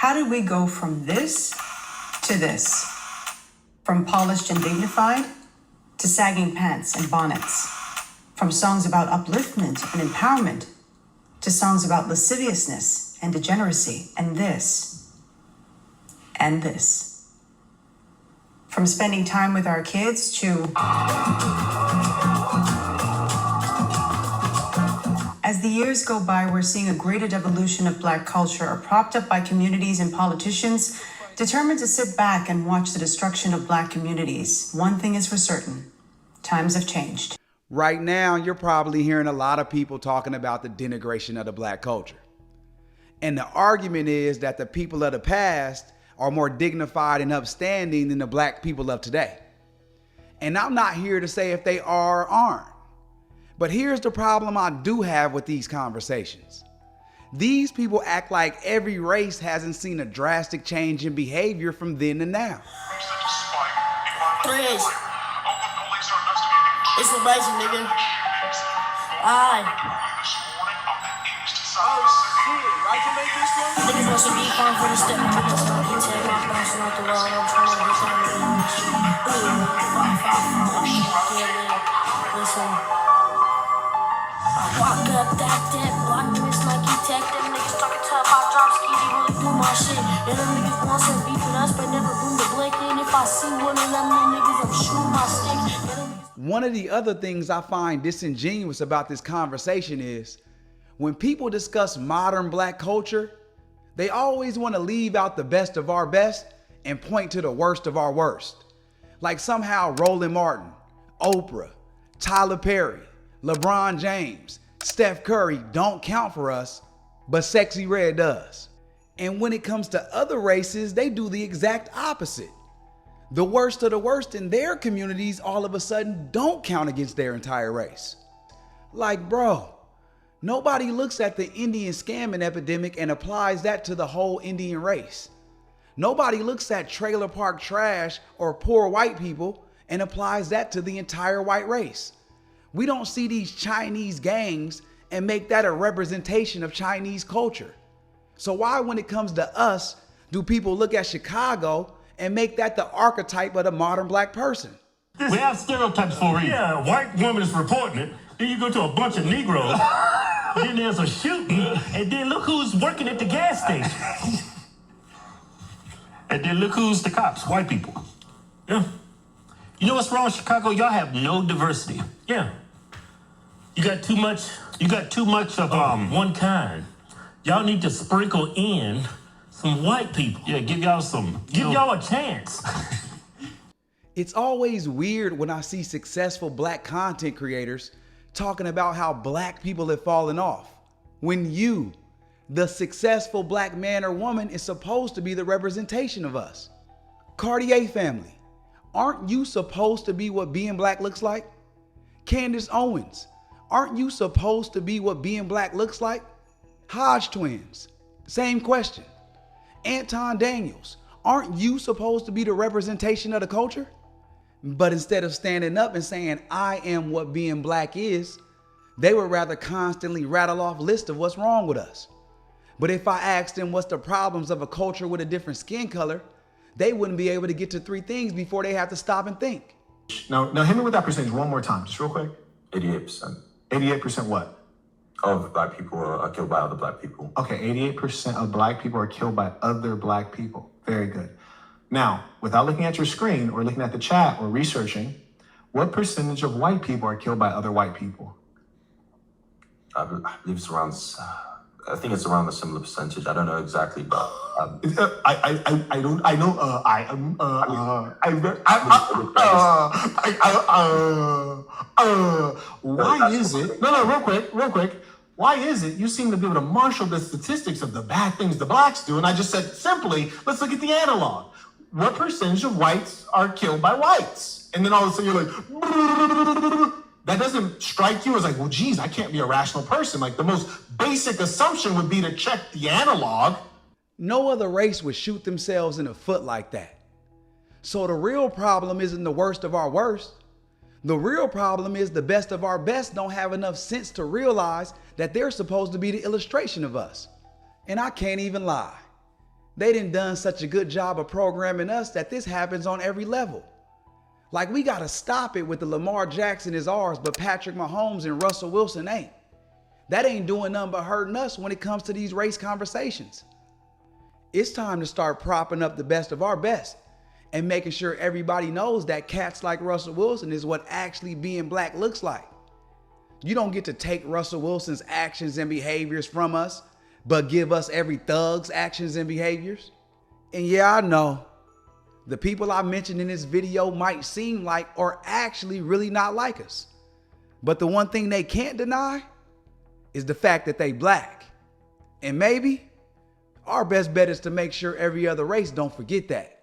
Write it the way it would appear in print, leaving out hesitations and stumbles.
How did we go from this to this? From polished and dignified to sagging pants and bonnets? From songs about upliftment and empowerment to songs about lasciviousness and degeneracy and this and this? From spending time with our kids to... As the years go by, we're seeing a graded evolution of Black culture, propped up by communities and politicians determined to sit back and watch the destruction of Black communities. One thing is for certain, times have changed. Right now, you're probably hearing a lot of people talking about the denigration of the Black culture. And the argument is that the people of the past are more dignified and upstanding than the Black people of today. And I'm not here to say if they are or aren't. But here's the problem I do have with these conversations. These people act like every race hasn't seen a drastic change in behavior from then to now. It's a legend, nigga. Aye. Niggas want some beef on for the step. You take my bouncing out the wall. I'm trying to get some listen. Walk up that dead block, niggas like he tech. Them niggas talking tough, I drop skinny, really do my shit. And them niggas want some beef with us, but never boom the blink. And if I see one of them niggas, I'm shooting my stick. One of the other things I find disingenuous about this conversation is when people discuss modern Black culture, they always want to leave out the best of our best and point to the worst of our worst. Like somehow Roland Martin, Oprah, Tyler Perry, LeBron James, Steph Curry don't count for us, but Sexy Red does. And when it comes to other races, they do the exact opposite. The worst of the worst in their communities all of a sudden don't count against their entire race. Like, bro, nobody looks at the Indian scamming epidemic and applies that to the whole Indian race. Nobody looks at trailer park trash or poor white people and applies that to the entire white race. We don't see these Chinese gangs and make that a representation of Chinese culture. So why, when it comes to us, do people look at Chicago and make that the archetype of the modern Black person? We have stereotypes for a reason. Yeah, a white woman is reporting it. Then you go to a bunch of Negroes. Then there's a shooting. And then look who's working at the gas station. And then look who's the cops, white people. Yeah. You know what's wrong with Chicago? Y'all have no diversity. Yeah. You got too much of one kind. Y'all need to sprinkle in some white people. Yeah, give y'all a chance. It's always weird when I see successful Black content creators talking about how Black people have fallen off, when you, the successful Black man or woman, is supposed to be the representation of us. Cartier family, aren't you supposed to be what being Black looks like? Candace Owens, aren't you supposed to be what being Black looks like? Hodge twins, same question. Anton Daniels, aren't you supposed to be the representation of the culture? But instead of standing up and saying, I am what being Black is, they would rather constantly rattle off lists of what's wrong with us. But if I asked them what's the problems of a culture with a different skin color, they wouldn't be able to get to 3 things before they have to stop and think. Now hit me with that percentage one more time, just real quick. 88%. 88% what? Of Black people are killed by other Black people. Okay, 88% of Black people are killed by other Black people. Very good. Now, without looking at your screen or looking at the chat or researching, what percentage of white people are killed by other white people? I believe it's around, I think it's around a similar percentage. I don't know exactly, but why is it? No, real quick. Why is it you seem to be able to marshal the statistics of the bad things the Blacks do? And I just said simply, let's look at the analog. What percentage of whites are killed by whites? And then all of a sudden you're like, that doesn't strike you as like, well, geez, I can't be a rational person. Like the most basic assumption would be to check the analog. No other race would shoot themselves in the foot like that. So the real problem isn't the worst of our worst. The real problem is the best of our best don't have enough sense to realize that they're supposed to be the illustration of us. And I can't even lie. They done such a good job of programming us that this happens on every level. Like, we gotta stop it with the Lamar Jackson is ours, but Patrick Mahomes and Russell Wilson ain't. That ain't doing nothing but hurting us when it comes to these race conversations. It's time to start propping up the best of our best and making sure everybody knows that cats like Russell Wilson is what actually being black looks like. You don't get to take Russell Wilson's actions and behaviors from us, but give us every thug's actions and behaviors. And yeah, I know the people I mentioned in this video might seem like or actually really not like us. But the one thing they can't deny is the fact that they black. And maybe our best bet is to make sure every other race don't forget that.